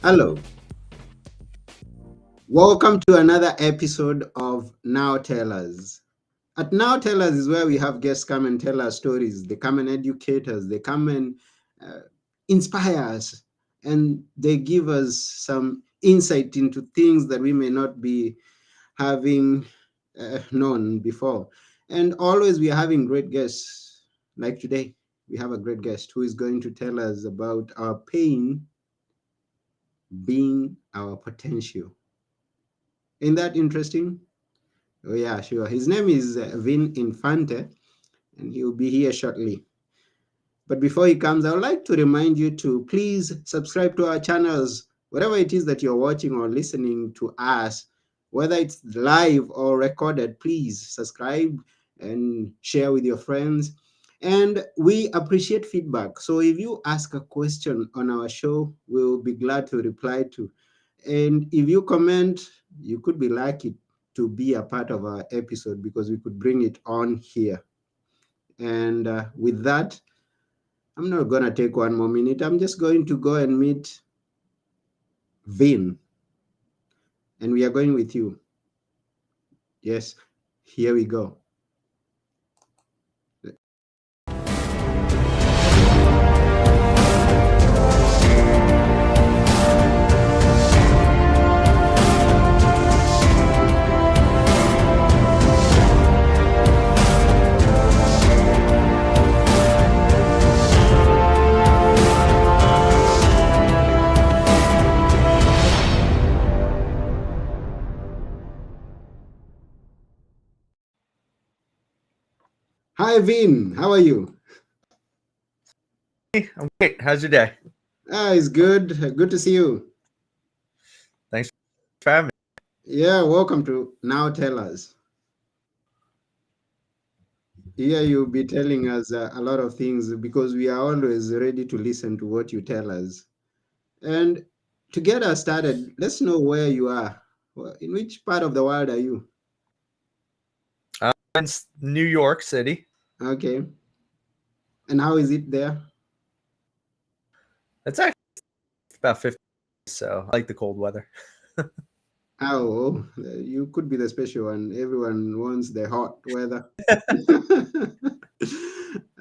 Hello, welcome to another episode of Now Tell Us. At Now Tell Us is where we have guests come and tell us stories. They come and educate us, they come and uh, inspire us, and they give us some insight into things that we may not be having known before. And always we are having great guests. Like today, we have a great guest who is going to tell us about our pain being our potential. Ain't that interesting? Oh, yeah, sure. His name is Vin Infante, and he will be here shortly. But before he comes, I would like to remind you to please subscribe to our channels, whatever it is that you're watching or listening to us, whether it's live or recorded. Please subscribe and share with your friends. And we appreciate feedback. So if you ask a question on our show, we'll be glad to reply to. And if you comment, you could be lucky to be a part of our episode because we could bring it on here. And with that, I'm not going to take one more minute. I'm just going to go and meet Vin, and we are going with you. Yes, here we go. Hi, Vin. How are you? Hey, I'm great. How's your day? It's good. Good to see you. Thanks for having me. Yeah, welcome to Now Tell Us. Here you'll be telling us a lot of things because we are always ready to listen to what you tell us. And to get us started, let's know where you are. In which part of the world are you? I'm in New York City. Okay. And how is it there? It's actually about 50, so I like the cold weather. Oh, you could be the special one. Everyone wants the hot weather.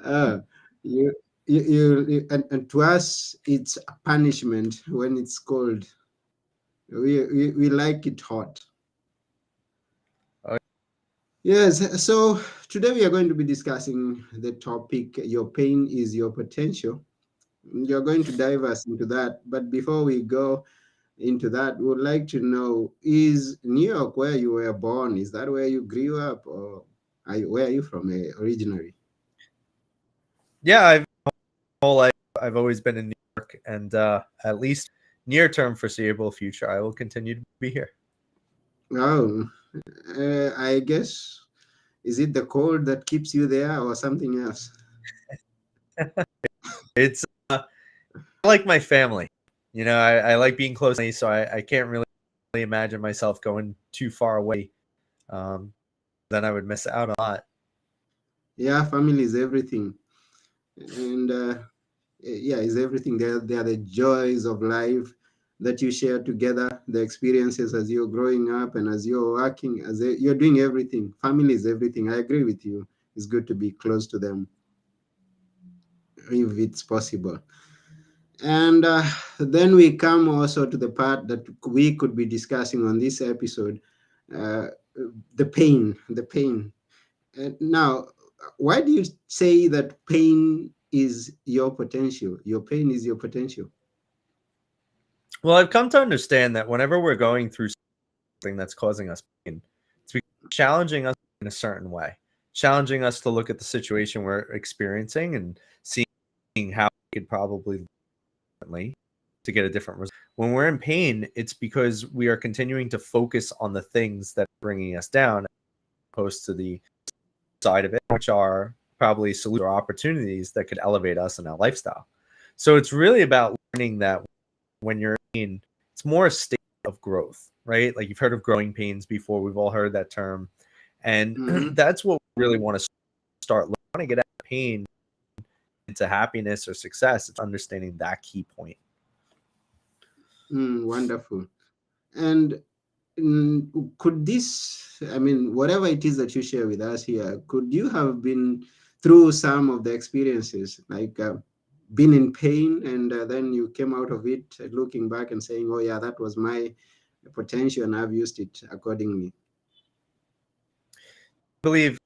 uh, you, and to us, it's a punishment when it's cold. We like it hot. Oh, Yes, so today we are going to be discussing the topic Your Pain is Your Potential. You're going to dive us into that. But before we go into that, we would like to know, is New York where you were born? Is that where you grew up? Or where are you from originally? yeah, I've whole life I've always been in New York, and at least near term foreseeable future, I will continue to be here. Oh, I guess, is it the cold that keeps you there or something else? It's like my family. I like being close to me, so I can't really imagine myself going too far away. Um, then I would miss out a lot. Yeah, family is everything. And yeah, is everything. They are the joys of life that you share together, the experiences as you're growing up and as you're working, you're doing everything. Family is everything. I agree with you. It's good to be close to them if it's possible. And then we come also to the part that we could be discussing on this episode, uh, the pain. Now, why do you say that pain is your potential? Your pain is your potential. Well, I've come to understand that whenever we're going through something that's causing us pain, it's challenging us in a certain way, challenging us to look at the situation we're experiencing and seeing how we could probably differently to get a different result. When we're in pain, it's because we are continuing to focus on the things that are bringing us down, as opposed to the side of it, which are probably solutions or opportunities that could elevate us in our lifestyle. So it's really about learning that when you're in, it's more a state of growth, right? Like you've heard of growing pains before. We've all heard that term. And Mhm. that's what we really want to start. We want to get out of pain into happiness or success. It's understanding that key point. Wonderful. And could this, I mean, whatever it is that you share with us here, could you have been through some of the experiences, like been in pain, and then you came out of it looking back and saying, oh, yeah, that was my potential and I've used it accordingly? I believe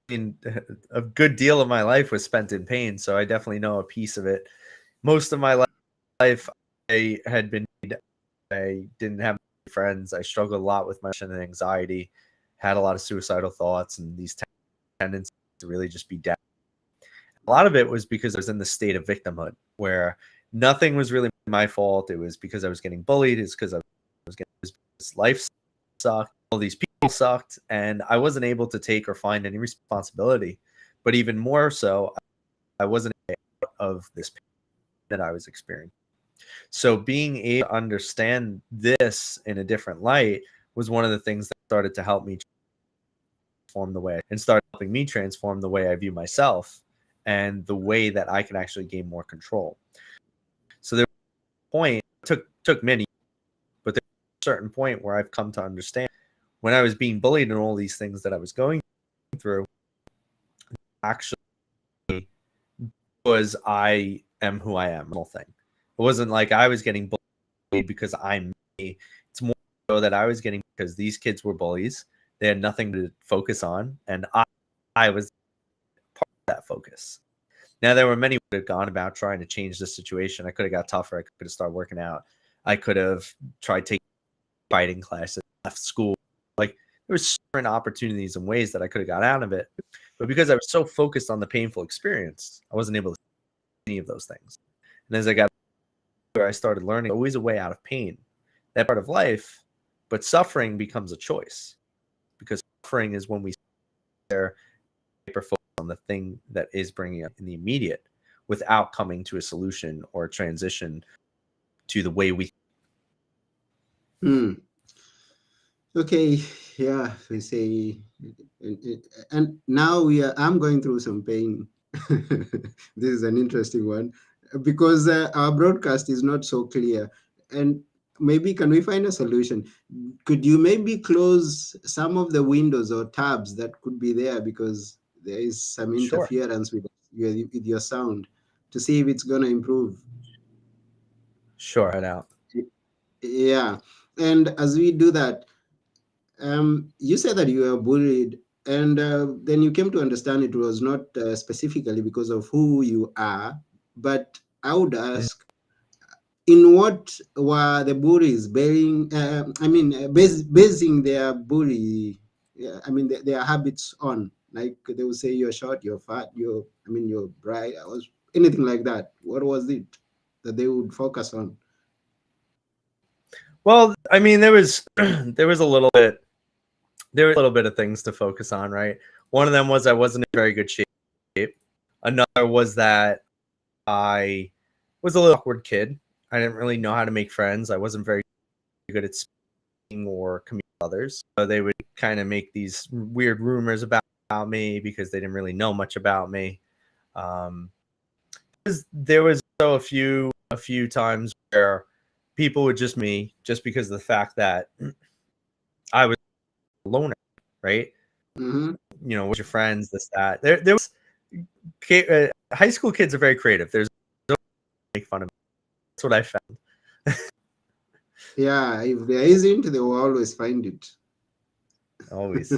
a good deal of my life was spent in pain, so I definitely know a piece of it. Most of my life, I had been, I didn't have friends. I struggled a lot with my depression and anxiety, had a lot of suicidal thoughts and these tendencies to really just be down. A lot of it was because I was in the state of victimhood where nothing was really my fault. It was because I was getting bullied. It's because I was getting, this life sucked. All these people sucked, and I wasn't able to take or find any responsibility. But even more so, I wasn't out of this pain that I was experiencing. So being able to understand this in a different light was one of the things that started to help me transform the way and started helping me transform the way I view myself and the way that I can actually gain more control. So there was a point, took many, but there's a certain point where I've come to understand when I was being bullied and all these things that I was going through, actually was I am who I am. Whole thing. It wasn't like I was getting bullied because I'm me. It's more so that I was getting because these kids were bullies. They had nothing to focus on, and I was part of that focus. Now there were many who have gone about trying to change the situation. I could have got tougher. I could have started working out. I could have tried taking fighting classes, left school. Like there were certain opportunities and ways that I could have got out of it, but because I was so focused on the painful experience, I wasn't able to see any of those things. And as I got older, I started learning always a way out of pain, that part of life. But suffering becomes a choice because suffering is when we there hyper focus on the thing that is bringing up in the immediate without coming to a solution or a transition to the way we. Hmm. Okay, yeah, we say, and now I'm going through some pain. This is an interesting one because our broadcast is not so clear. And maybe can we find a solution? Could you maybe close some of the windows or tabs that could be there because there is some Sure. interference with your sound to see if it's going to improve? Sure. Head out. Yeah, and as we do that, you said that you were bullied, and then you came to understand it was not specifically because of who you are. But I would ask, in what were the bullies bearing? Basing their bully, yeah, I mean, their habits on. Like they would say, you're short, you're fat, you're bright, or anything like that. What was it that they would focus on? Well, I mean, there was there was a little bit there was a little bit of things to focus on, right? One of them was I wasn't in very good shape. Another was that I was a little awkward kid. I didn't really know how to make friends. I wasn't very good at speaking or communicating with others. So they would kind of make these weird rumors about me because they didn't really know much about me. Um, there was so a few times where people would just me just because of the fact that I was a loner, right? Mm-hmm. With your friends, this that. There was high school kids are very creative. There's no make fun of me. That's what I found. Yeah, if there isn't, they will always find it. Always.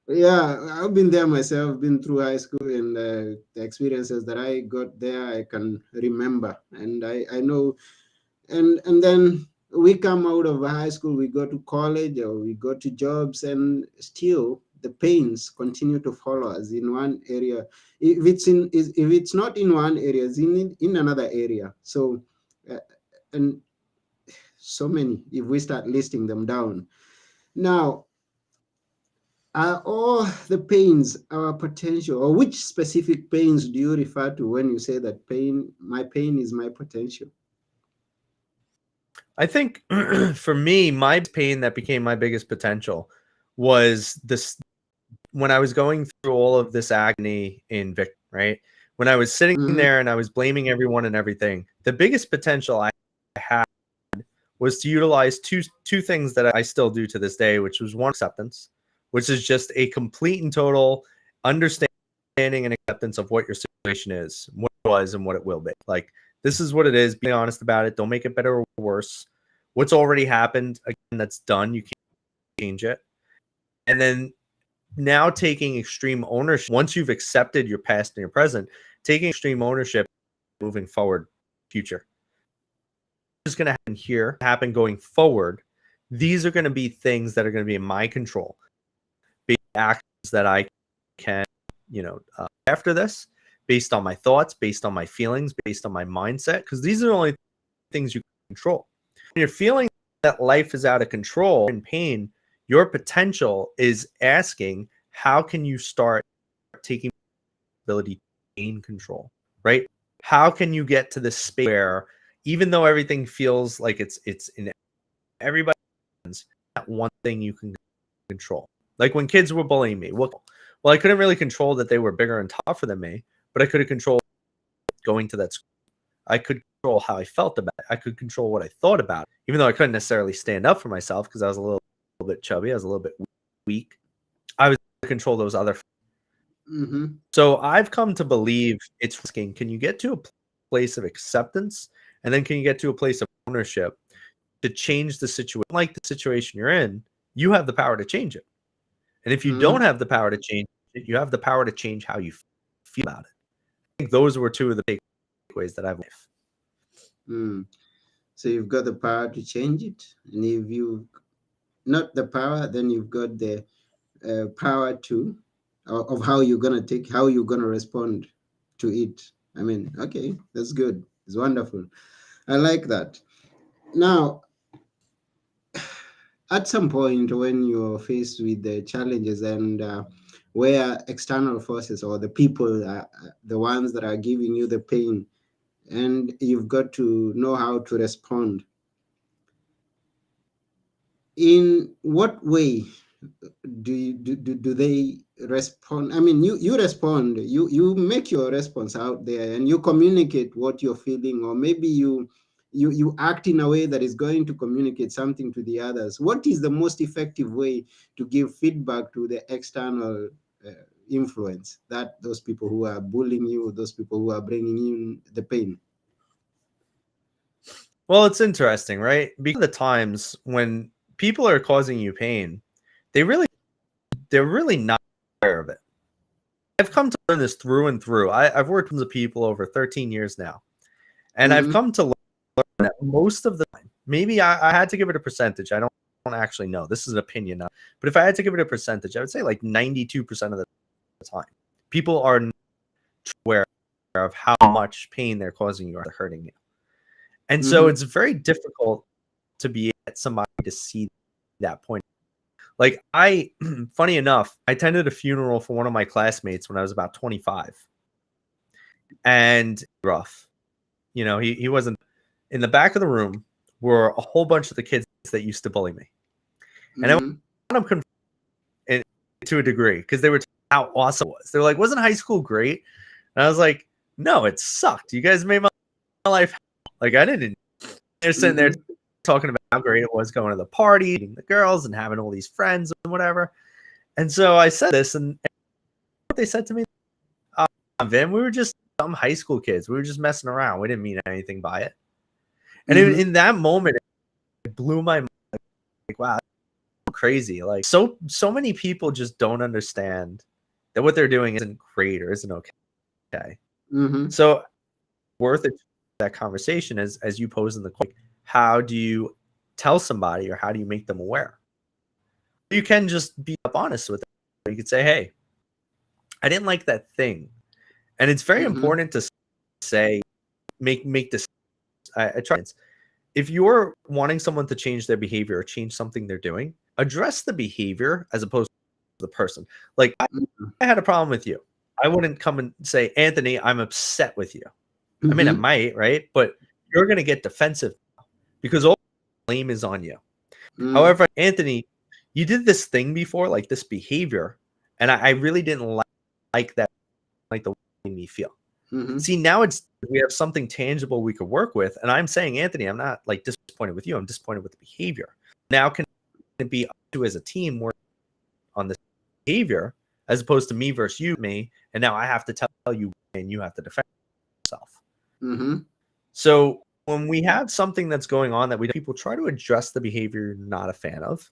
Yeah, I've been there myself, been through high school, and the experiences that I got there, I can remember, and I know, and then we come out of high school, we go to college, or we go to jobs, and still the pains continue to follow us in one area. If it's not in one area, it's in another area. So, uh, and so many. If we start listing them down now. Are all the pains our potential, or which specific pains do you refer to when you say that my pain is my potential? I think for me, my pain that became my biggest potential was this when I was going through all of this agony in victim, right? When I was sitting Mm-hmm. there and I was blaming everyone and everything, the biggest potential I had was to utilize two things that I still do to this day, which was one, acceptance, which is just a complete and total understanding and acceptance of what your situation is, what it was, and what it will be. Like, this is what it is. Be honest about it. Don't make it better or worse. What's already happened, again, that's done. You can't change it. And then now taking extreme ownership, once you've accepted your past and your present, taking extreme ownership, moving forward, future. What's going to happen here, happen going forward. These are going to be things that are going to be in my control. Be actions that I can, after this, based on my thoughts, based on my feelings, based on my mindset, because these are the only things you can control. When you're feeling that life is out of control and pain, your potential is asking, how can you start taking ability to gain control, right? How can you get to this space where, even though everything feels like it's in everybody's hands, that one thing you can control? Like when kids were bullying me, well, I couldn't really control that they were bigger and tougher than me, but I could have controlled going to that school. I could control how I felt about it. I could control what I thought about it, even though I couldn't necessarily stand up for myself because I was a little bit chubby. I was a little bit weak. I was able to control those other. Mm-hmm. So I've come to believe it's asking, can you get to a place of acceptance, and then can you get to a place of ownership to change the situation? Like the situation you're in, you have the power to change it. And if you don't have the power to change it, you have the power to change how you feel about it. I think those were two of the takeaways that I've Mm. So you've got the power to change it, and if you've not the power, then you've got the power to of how you're gonna respond to it. I mean, okay, that's good. It's wonderful. I like that. Now, at some point when you're faced with the challenges and where external forces or the people are the ones that are giving you the pain, and you've got to know how to respond. In what way do they respond? I mean, you respond, you make your response out there, and you communicate what you're feeling, or maybe you act in a way that is going to communicate something to the others. What is the most effective way to give feedback to the external influence, that those people who are bullying you, those people who are bringing in the pain? Well, it's interesting, right? Because of the times when people are causing you pain, they're really not aware of it. I've come to learn this through and through. I've worked with people over 13 years now, and I've come to learn that most of the time, maybe I had to give it a percentage. I don't actually know. This is an opinion, but if I had to give it a percentage, I would say like 92% of the time, people are not aware of how much pain they're causing you or hurting you. And so it's very difficult to be at somebody to see that point. Like funny enough, I attended a funeral for one of my classmates when I was about 25, and rough. He wasn't. In the back of the room were a whole bunch of the kids that used to bully me, and I want them to a degree because they were how awesome it was. They were like, "Wasn't high school great?" And I was like, "No, it sucked. You guys made my life like I didn't." They're sitting there talking about how great it was going to the party, meeting the girls, and having all these friends and whatever. And so I said this, and what they said to me, Vin, we were just some high school kids. We were just messing around. We didn't mean anything by it. And in that moment, it blew my mind. Like, wow, that's crazy. Like, so many people just don't understand that what they're doing isn't great or isn't okay. So worth it, that conversation as you pose in the question, how do you tell somebody or how do you make them aware? You can just be honest with them. You could say, hey, I didn't like that thing. And it's very important to say, make this. I try. If you're wanting someone to change their behavior or change something they're doing, address the behavior as opposed to the person. Like, I had a problem with you. I wouldn't come and say, Anthony, I'm upset with you. I mean, I might, right? But you're going to get defensive because all the blame is on you. However, Anthony, you did this thing before, like this behavior, and I really didn't like that, like the way it made me feel. Mm-hmm. See, now we have something tangible we could work with. And I'm saying, Anthony, I'm not like disappointed with you. I'm disappointed with the behavior. Now can it be up to as a team work on this behavior as opposed to me versus you, me, and now I have to tell you and you have to defend yourself. Mm-hmm. So when we have something that's going on that people try to address the behavior you're not a fan of,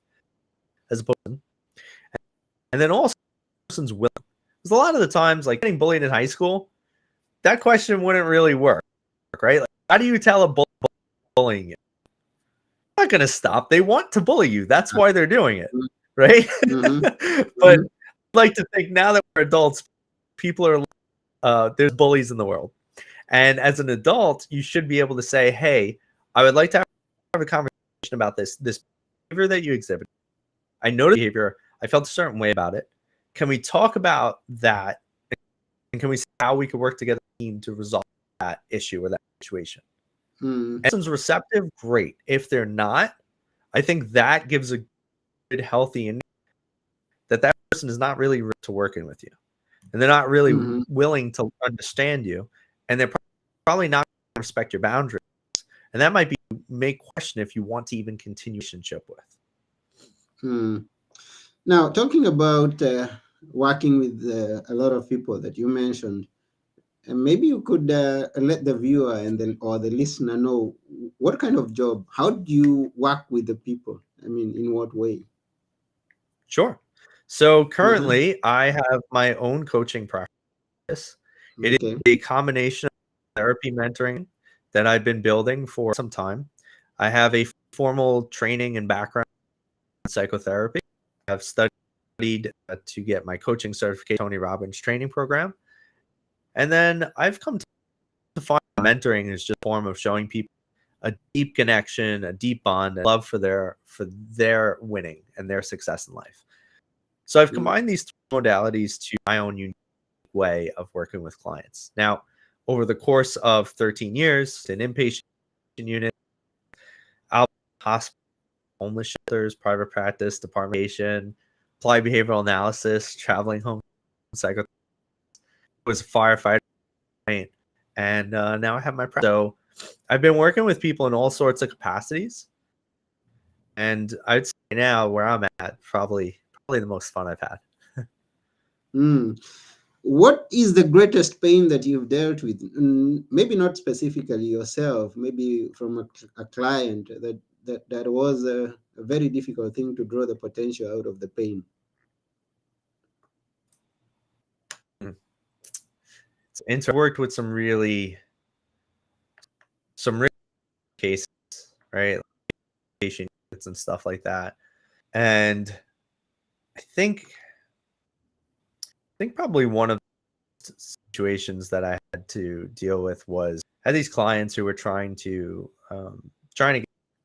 as opposed to, and then also person's willing. Because a lot of the times, like getting bullied in high school, that question wouldn't really work, right? Like, how do you tell a bullying you? They're not going to stop. They want to bully you. That's why they're doing it, right? Mm-hmm. But Mm-hmm. I'd like to think now that we're adults, people are there's bullies in the world. And as an adult, you should be able to say, hey, I would like to have a conversation about this behavior that you exhibit. I noticed behavior. I felt a certain way about it. Can we talk about that? And can we see how we could work together as a team to resolve that issue or that situation? Mm-hmm. And if someone's receptive, great. If they're not, I think that gives a good, healthy indication that person is not really to working with you. And they're not really Mm-hmm. willing to understand you. And they're probably not going to respect your boundaries. And that might make question if you want to even continue relationship with. Mm. Now, talking about working with a lot of people that you mentioned, and maybe you could let the viewer and or the listener know what kind of job, how do you work with the people? I mean, in what way? Sure. So Mm-hmm. currently I have my own coaching practice. It is Okay. a combination of therapy mentoring that I've been building for some time. I have a formal training and background in psychotherapy. I've studied to get my coaching certification, Tony Robbins training program. And then I've come to find mentoring is just a form of showing people a deep connection, a deep bond, and love for their winning and their success in life. So I've Mm. combined these three modalities to my own unique way of working with clients. Now, over the course of 13 years, an inpatient unit, out hospital, homeless shelters, private practice, departmentation, applied behavioral analysis, traveling home, psycho, was a firefighter, and now I have my practice. So I've been working with people in all sorts of capacities, and I'd say now where I'm at, probably the most fun I've had. Mm. What is the greatest pain that you've dealt with? Maybe not specifically yourself, maybe from a client that was a very difficult thing to draw the potential out of the pain. It's interesting. I worked with some real cases, right? Like patient units and stuff like that. And I think probably one of the situations that I had to deal with was I had these clients who were trying to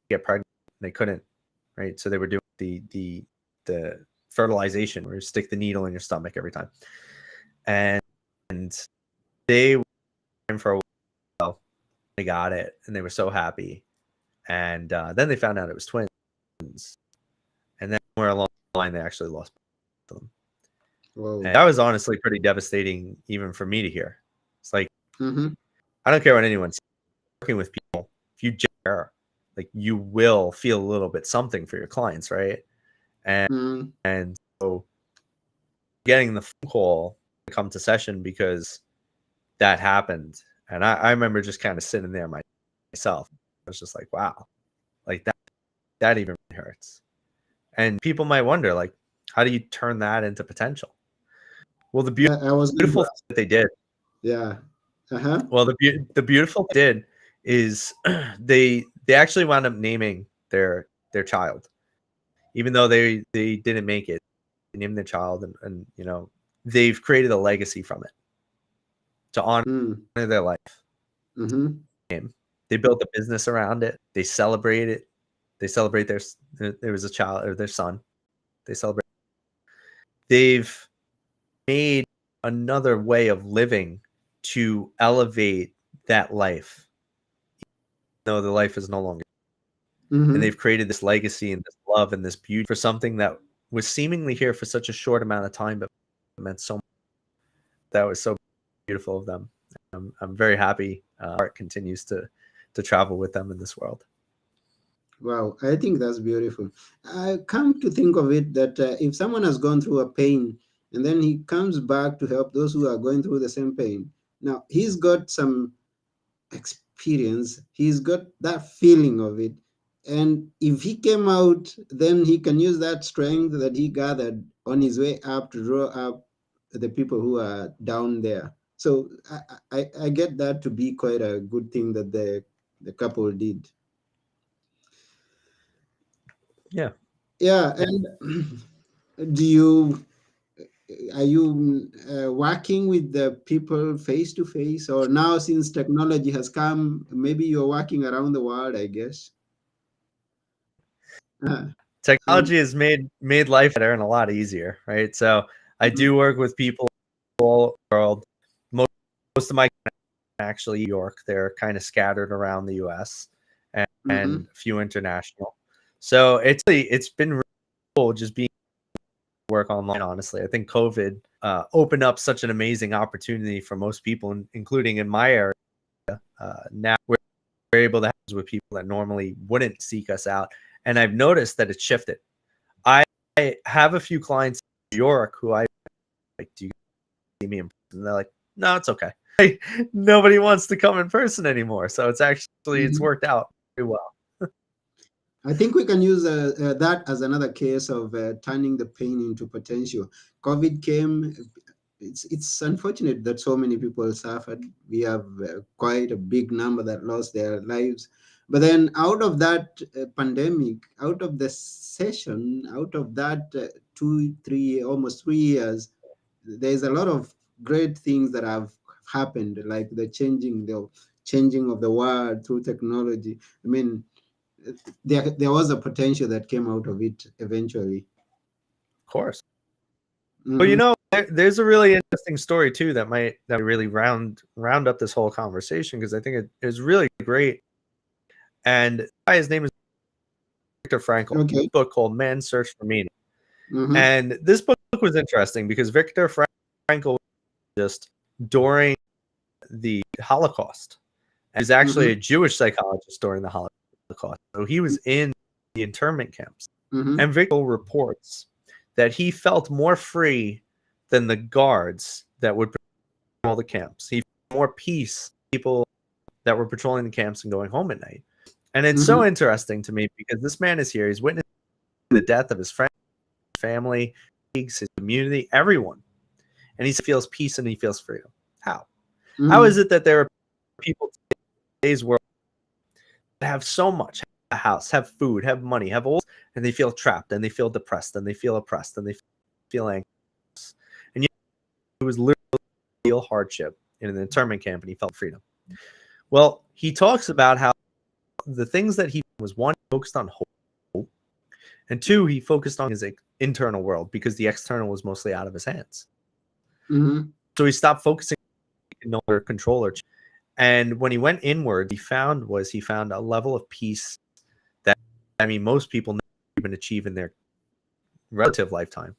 get pregnant and they couldn't, right? So they were doing the fertilization where you stick the needle in your stomach every time. And they were in for a while. They got it and they were so happy. And then they found out it was twins. And then somewhere along the line, they actually lost them. Wow. And that was honestly pretty devastating even for me to hear. It's like, Mm-hmm. I don't care what anyone says, working with people, if you care, like you will feel a little bit something for your clients, right? Mm. And so getting the phone call to come to session because that happened. And I remember just kind of sitting there myself. I was just like, wow, like that even hurts. And people might wonder, like, how do you turn that into potential? Well, the I was going to beautiful thing ask. that they did. Yeah. Uh-huh. Well, the beautiful thing they did is they actually wound up naming their child, even though they didn't make it. They named their child, and they've created a legacy from it to honor Mm. their life. Mm-hmm. They built a business around it. They celebrate it. They celebrate there was a child or their son. They celebrate. They've made another way of living to elevate that life, though the life is no longer. And Mm-hmm. they've created this legacy and this love and this beauty for something that was seemingly here for such a short amount of time, but meant so much. That was so beautiful of them. I'm very happy art continues to travel with them in this world. Wow, I think that's beautiful. I come to think of it that if someone has gone through a pain and then he comes back to help those who are going through the same pain, now he's got some experience, he's got that feeling of it. And if he came out, then he can use that strength that he gathered on his way up to draw up the people who are down there. So I get that to be quite a good thing that the couple did. Yeah. Yeah, and do you are you working with the people face to face, or now since technology has come, maybe you're working around the world, I guess. Uh, Technology and has made life better and a lot easier, right? So I mhm, do work with people all over the world. Most of my actually New York. They're kind of scattered around the U.S. And mhm. a few international. So it's been really cool just being work online. Honestly, I think COVID opened up such an amazing opportunity for most people, including in my area. Now we're able to have with people that normally wouldn't seek us out, and I've noticed that it's shifted. I have a few clients in New York who I like, do you see me in person? And they're like, no, it's okay. Nobody wants to come in person anymore. So it's Mhm. worked out very well. I think we can use that as another case of turning the pain into potential. COVID came. It's unfortunate that so many people suffered. We have quite a big number that lost their lives. But then, out of that pandemic, out of the session, out of that 2, 3, almost 3 years, there's a lot of great things that have happened, like the changing of the world through technology. I mean, there was a potential that came out of it eventually. Of course. Well, Hmm. there's a really interesting story too that really round up this whole conversation because I think it is really great. And his name is Viktor Frankl. Okay. Book called Man's Search for Meaning. Hmm. And this book was interesting because Viktor Frankl just during the Holocaust. And he's actually a Hmm. Jewish psychologist during the Holocaust. So he was in the internment camps. Hmm. And Viktor reports that he felt more free than the guards that would patrol the camps. He felt more peace people that were patrolling the camps and going home at night. And it's so Hmm. interesting to me because this man is here. He's witnessing the death of his friends, family, his community, everyone. And he feels peace and he feels freedom. How? How is Hmm. it that there are people in today's world that have so much, have a house, have food, have money, have all, and they feel trapped and they feel depressed and they feel oppressed and they feel anxious? And yet it was literally real hardship in an internment camp and he felt freedom. Well, he talks about how the things that he was, one, focused on hope, and two, he focused on his internal world because the external was mostly out of his hands. Hmm. So he stopped focusing on no control or. And when he went inward, he found a level of peace that, I mean, most people never even achieve in their relative lifetime.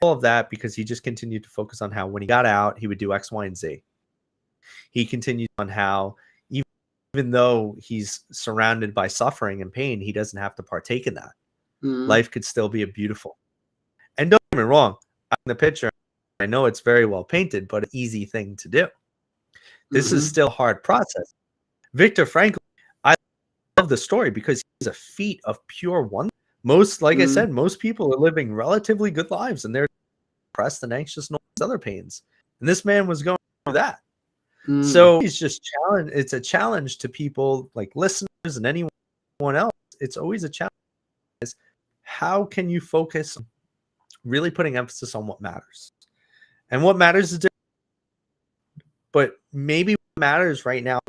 All of that because he just continued to focus on how when he got out, he would do X, Y, and Z. He continued on how even though he's surrounded by suffering and pain, he doesn't have to partake in that. Hmm. Life could still be a beautiful. And don't get me wrong, in the picture, I know it's very well painted, but an easy thing to do. This is Hmm. still a hard process. Viktor Frankl, I love the story because he's a feat of pure wonder. Most, like I Hmm. said, most people are living relatively good lives and they're depressed and anxious and all these other pains. And this man was going through that. Hmm. So he's just challenge. It's a challenge to people like listeners and anyone else. It's always a challenge. Is how can you focus on really putting emphasis on what matters? And what matters is different. But maybe what matters right now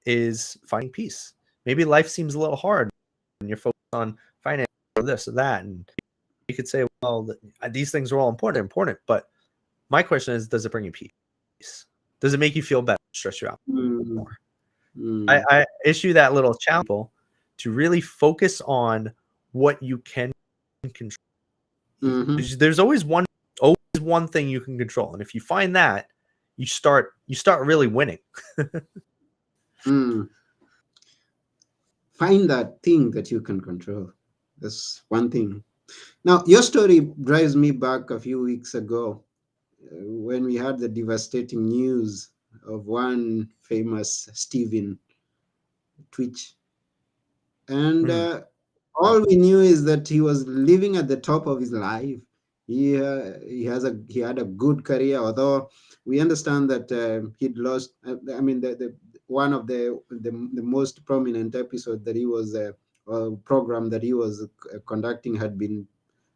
is finding peace. Maybe life seems a little hard when you're focused on finance or this or that. And you could say, well, these things are all important. But my question is, does it bring you peace? Does it make you feel better, stress you out Hmm. more? Hmm. I issue that little challenge to really focus on what you can control. Hmm. There's always one thing you can control. And if you find that, you start really winning. Mm. Find that thing that you can control. That's one thing. Now, your story drives me back a few weeks ago when we had the devastating news of one famous Steven Twitch. And Mhm. all we knew is that he was living at the top of his life. He had a good career, although we understand that he'd lost. I mean, the one of the most prominent episode that he was program that he was conducting had been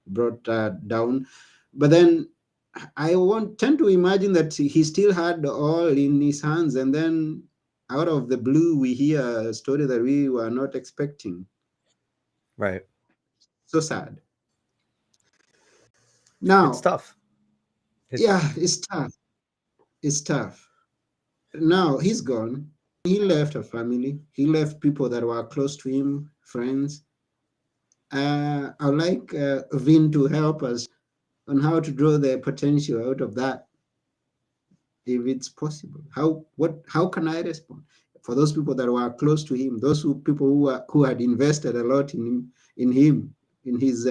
brought down. But then I want tend to imagine that he still had all in his hands, and then out of the blue we hear a story that we were not expecting. Right. So sad. It's Now, tough. It's yeah, it's tough. It's tough. Now he's gone. He left a family. He left people that were close to him, friends. I'd like Vin to help us on how to draw the potential out of that, if it's possible. How can I respond for those people that were close to him, those people who had invested a lot in his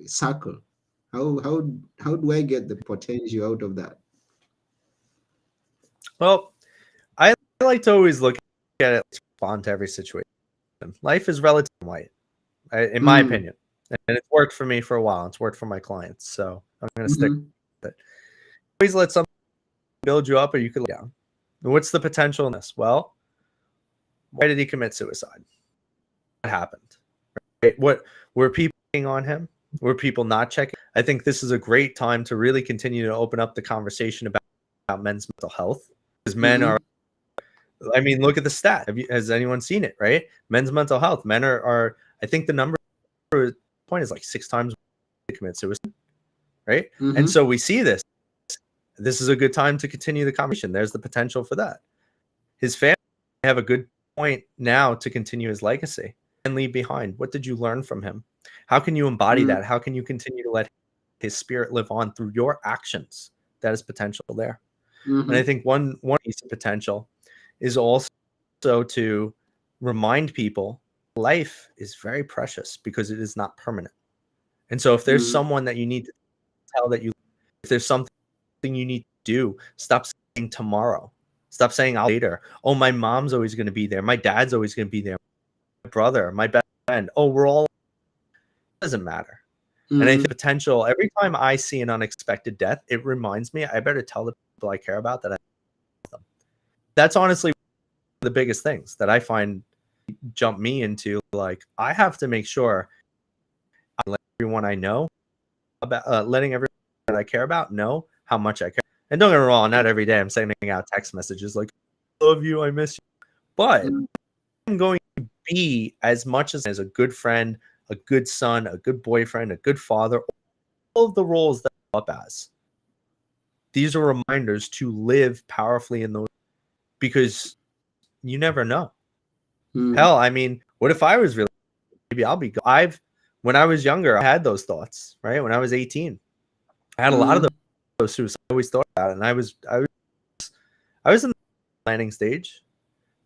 circle? How do I get the potential out of that? well, I like to always look at it, respond to every situation. Life is relative white, in my Mm, opinion, and it's worked for me for a while. It's worked for my clients, so I'm going to stick mm-hmm, with it. Always let something build you up, or you could let down. What's the potential in this? Well, why did he commit suicide? What happened? Right? What were people on him? Were people not checking? I think this is a great time to really continue to open up the conversation about men's mental health, because men are. mm-hmm, I mean, look at the stat. Has anyone seen it? Right? Men's mental health. Men are. I think the number point is like 6 times they commit suicide. Right? And mm-hmm, so we see this. This is a good time to continue the conversation. There's the potential for that. His family have a good point now to continue his legacy and leave behind. What did you learn from him? How can you embody mm, that? How can you continue to let his spirit live on through your actions? That is potential there. And I mm-hmm, think one piece of potential is also to remind people life is very precious because it is not permanent. And so if there's mm, someone that you need to tell that you, if there's something you need to do, stop saying tomorrow. Stop saying I'll later. Oh, my mom's always going to be there. My dad's always going to be there. My brother, my best friend. Oh, we're all, it doesn't matter. And I think mm, potential, every time I see an unexpected death, it reminds me I better tell the people I care about that I love them. That's honestly the biggest things that I find jump me into. Like, I have to make sure I let everyone I know about, letting everyone that I care about know how much I care. And don't get me wrong, not every day I'm sending out text messages like, I love you, I miss you. But mm, I'm going to be as much as a good friend, a good son, a good boyfriend, a good father, all of the roles that I'm up as. These are reminders to live powerfully in those, because you never know. mm, Hell, I mean, what if I was really, maybe I'll be, when I was younger, I had those thoughts, right? When I was 18, I had a lot of mm, those suicides. I always thought about it. And I was in the planning stage,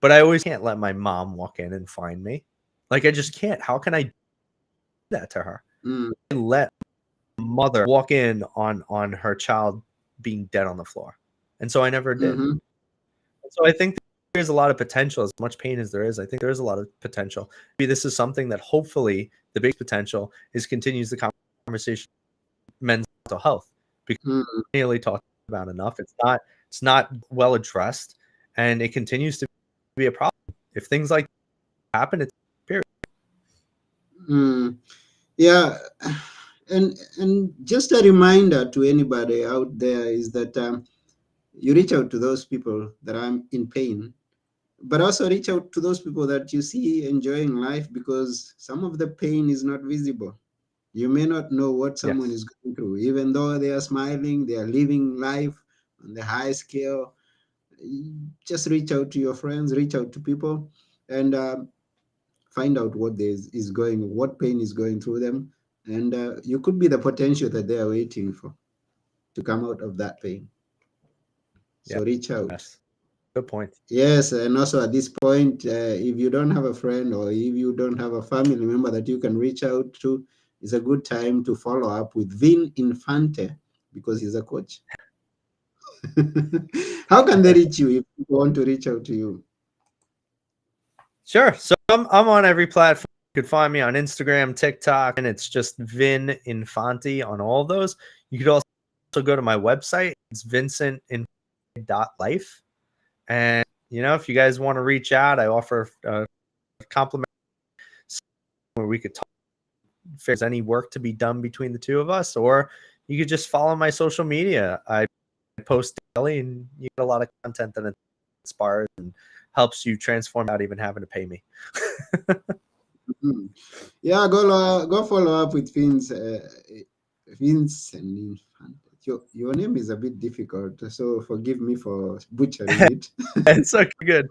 but I always can't let my mom walk in and find me. Like, I just can't. How can I do that to her? mm, And let mother walk in on her child being dead on the floor. And so I never did. mm-hmm, So I think there's a lot of potential. As much pain as there is, I think there is a lot of potential. Maybe this is something that hopefully the big potential is continues the conversation men's mental health, because mm, it's nearly talked about enough. It's not well addressed, and it continues to be a problem. If things like happen, it's period. mm. Yeah, and just a reminder to anybody out there is that you reach out to those people that are in pain, but also reach out to those people that you see enjoying life, because some of the pain is not visible. You may not know what someone Yes. is going through, even though they are smiling, they are living life on the high scale. Just reach out to your friends, reach out to people, and find out what pain is going through them, and you could be the potential that they are waiting for to come out of that pain. So reach out. Yes. Good point. Yes, and also at this point, if you don't have a friend or if you don't have a family member that you can reach out to, it's a good time to follow up with Vin Infante because he's a coach. How can they reach you if people want to reach out to you? Sure. So I'm on every platform. You could find me on Instagram, TikTok, and it's just Vin Infante on all of those. You could also go to my website. It's vincentinfante.life. And, if you guys want to reach out, I offer a compliment where we could talk if there's any work to be done between the two of us, or you could just follow my social media. I post daily and you get a lot of content that inspires and helps you transform without even having to pay me. Mhm. Yeah, go follow up with Vince and Infante. Your name is a bit difficult, so forgive me for butchering it. It's so good.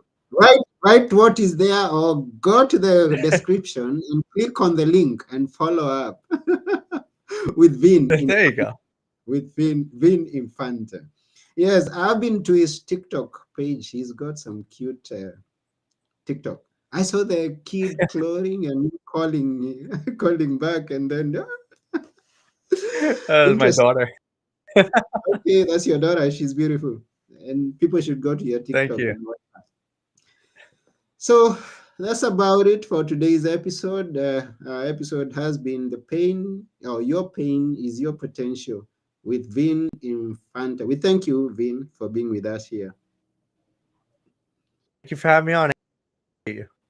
Write what is there or go to the description and click on the link and follow up with There you go. Vin Infante. Yes, I've been to his TikTok page. He's got some cute TikTok. I saw the kid clothing and calling calling back, and then My interesting. daughter. Okay, that's your daughter. She's beautiful, and people should go to your Thank TikTok you. and watch. So that's about it for today's episode. Our episode has been the pain, or your pain is your potential, with Vin Infante. We thank you, Vin, for being with us here. Thank you for having me on.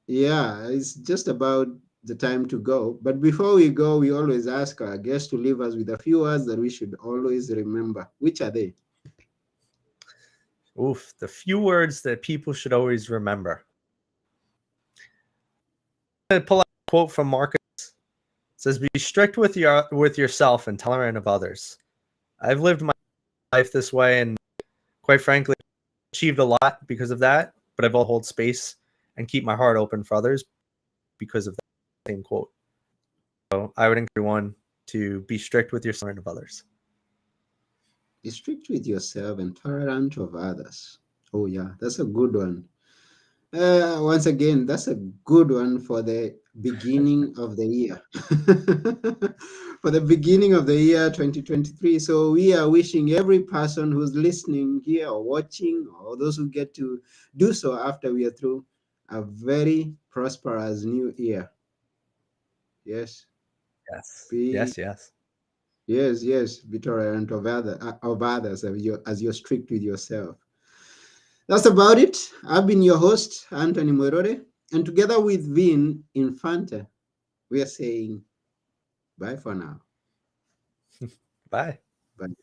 Yeah, it's just about the time to go. But before we go, we always ask our guests to leave us with a few words that we should always remember. Which are they? Oof, the few words that people should always remember. I'm gonna pull out a quote from Marcus. It says, "Be strict with yourself and tolerant of others." I've lived my life this way, and quite frankly, achieved a lot because of that. But I've all hold space and keep my heart open for others because of that same quote. So I would encourage everyone to be strict with yourself and of others. Be strict with yourself and tolerant of others. Oh, yeah, that's a good one. Once again, that's a good one for the beginning of the year. For the beginning of the year 2023. So we are wishing every person who's listening here or watching, or those who get to do so after we are through, a very prosperous new year. Yes. Yes, Be yes, yes. yes, be tolerant of others as you're strict with yourself. That's about it. I've been your host, Anthony Morore, and together with Vin Infante, we are saying bye for now. Bye. Bye.